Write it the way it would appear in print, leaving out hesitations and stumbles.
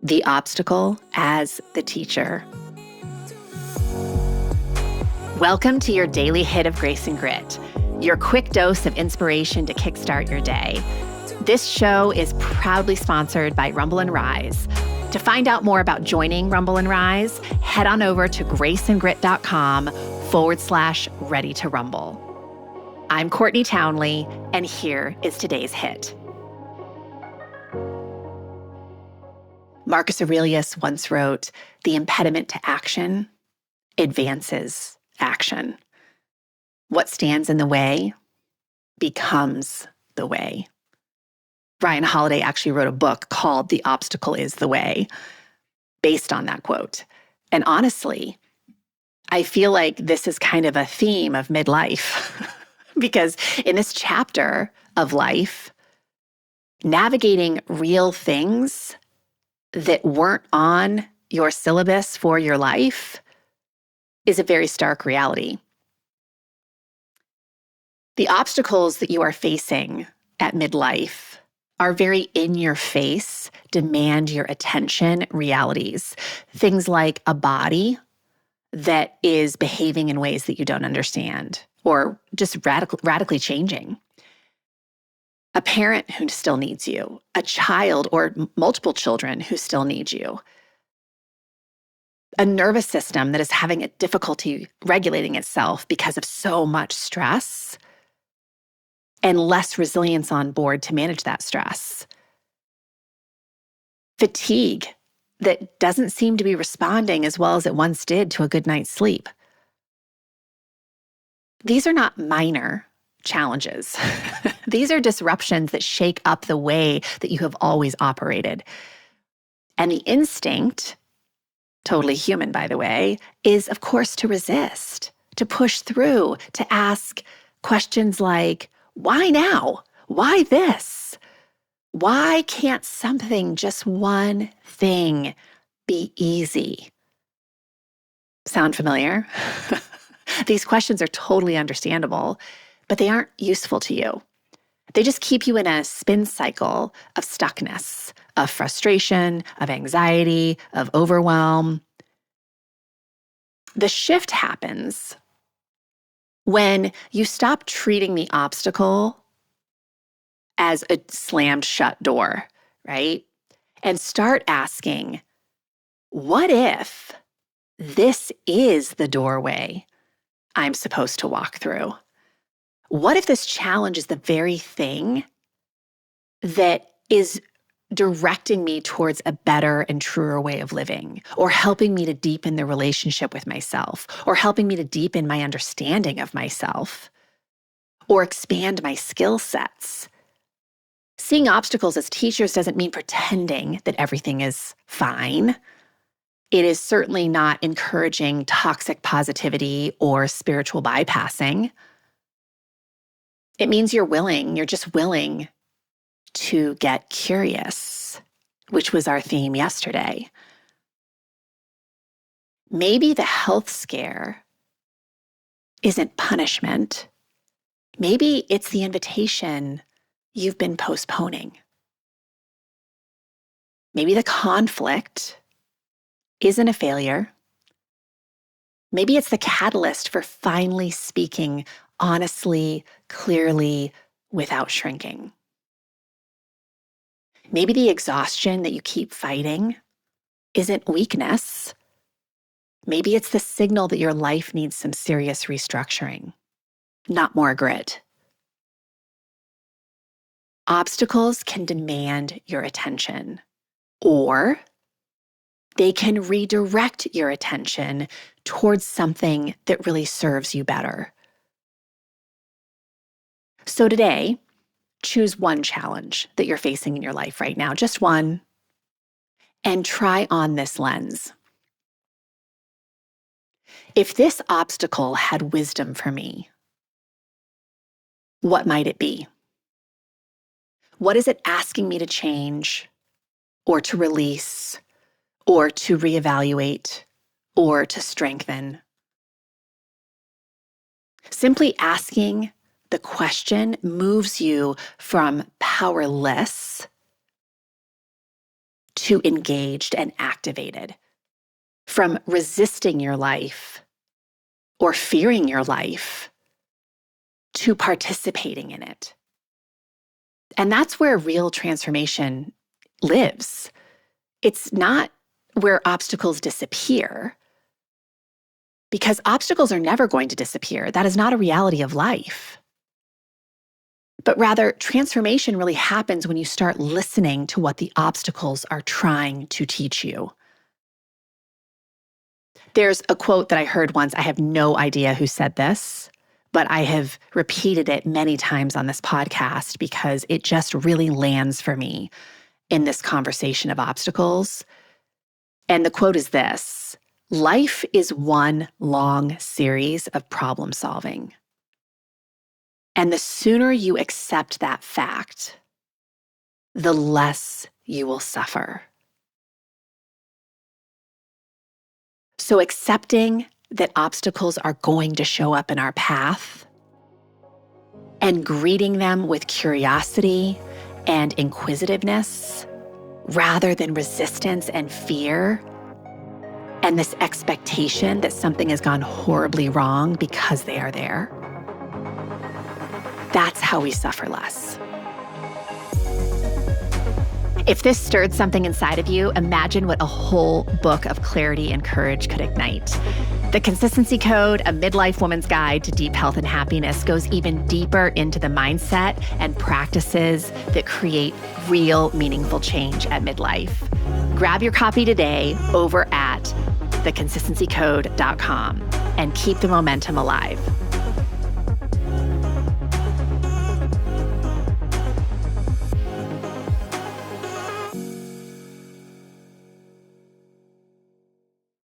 The obstacle as the teacher. Welcome to your daily hit of grace and grit, your quick dose of inspiration to kickstart your day. This show is proudly sponsored by Rumble and Rise. To find out more about joining Rumble and Rise, head on over to graceandgrit.com/ready to rumble. I'm Courtney Townley, and here is today's hit. Marcus Aurelius once wrote, "The impediment to action advances action. What stands in the way becomes the way." Ryan Holiday actually wrote a book called The Obstacle is the Way, based on that quote. And honestly, I feel like this is kind of a theme of midlife because in this chapter of life, navigating real things that weren't on your syllabus for your life is a very stark reality. The obstacles that you are facing at midlife are very in-your-face, demand your attention realities. Things like a body that is behaving in ways that you don't understand or just radically changing. A parent who still needs you, a child or multiple children who still need you, a nervous system that is having a difficulty regulating itself because of so much stress and less resilience on board to manage that stress. Fatigue that doesn't seem to be responding as well as it once did to a good night's sleep. These are not minor challenges. These are disruptions that shake up the way that you have always operated. And the instinct, totally human by the way, is of course to resist, to push through, to ask questions like, why now? Why this? Why can't something, just one thing, be easy? Sound familiar? These questions are totally understandable, but they aren't useful to you. They just keep you in a spin cycle of stuckness, of frustration, of anxiety, of overwhelm. The shift happens when you stop treating the obstacle as a slammed shut door, right? And start asking, what if this is the doorway I'm supposed to walk through? What if this challenge is the very thing that is directing me towards a better and truer way of living, or helping me to deepen the relationship with myself, or helping me to deepen my understanding of myself, or expand my skill sets? Seeing obstacles as teachers doesn't mean pretending that everything is fine. It is certainly not encouraging toxic positivity or spiritual bypassing. It means you're just willing to get curious, which was our theme yesterday. Maybe the health scare isn't punishment. Maybe it's the invitation you've been postponing. Maybe the conflict isn't a failure. Maybe it's the catalyst for finally speaking honestly, clearly, without shrinking. Maybe the exhaustion that you keep fighting isn't weakness. Maybe it's the signal that your life needs some serious restructuring, not more grit. Obstacles can demand your attention, or they can redirect your attention towards something that really serves you better. So today, choose one challenge that you're facing in your life right now, just one, and try on this lens. If this obstacle had wisdom for me, what might it be? What is it asking me to change, or to release, or to reevaluate, or to strengthen? Simply asking the question moves you from powerless to engaged and activated, from resisting your life or fearing your life to participating in it. And that's where real transformation lives. It's not where obstacles disappear, because obstacles are never going to disappear. That is not a reality of life. But rather, transformation really happens when you start listening to what the obstacles are trying to teach you. There's a quote that I heard once. I have no idea who said this, but I have repeated it many times on this podcast because it just really lands for me in this conversation of obstacles. And the quote is this: life is one long series of problem solving. And the sooner you accept that fact, the less you will suffer. So accepting that obstacles are going to show up in our path and greeting them with curiosity and inquisitiveness rather than resistance and fear and this expectation that something has gone horribly wrong because they are there. That's how we suffer less. If this stirred something inside of you, imagine what a whole book of clarity and courage could ignite. The Consistency Code, A Midlife Woman's Guide to Deep Health and Happiness, goes even deeper into the mindset and practices that create real, meaningful change at midlife. Grab your copy today over at theconsistencycode.com and keep the momentum alive.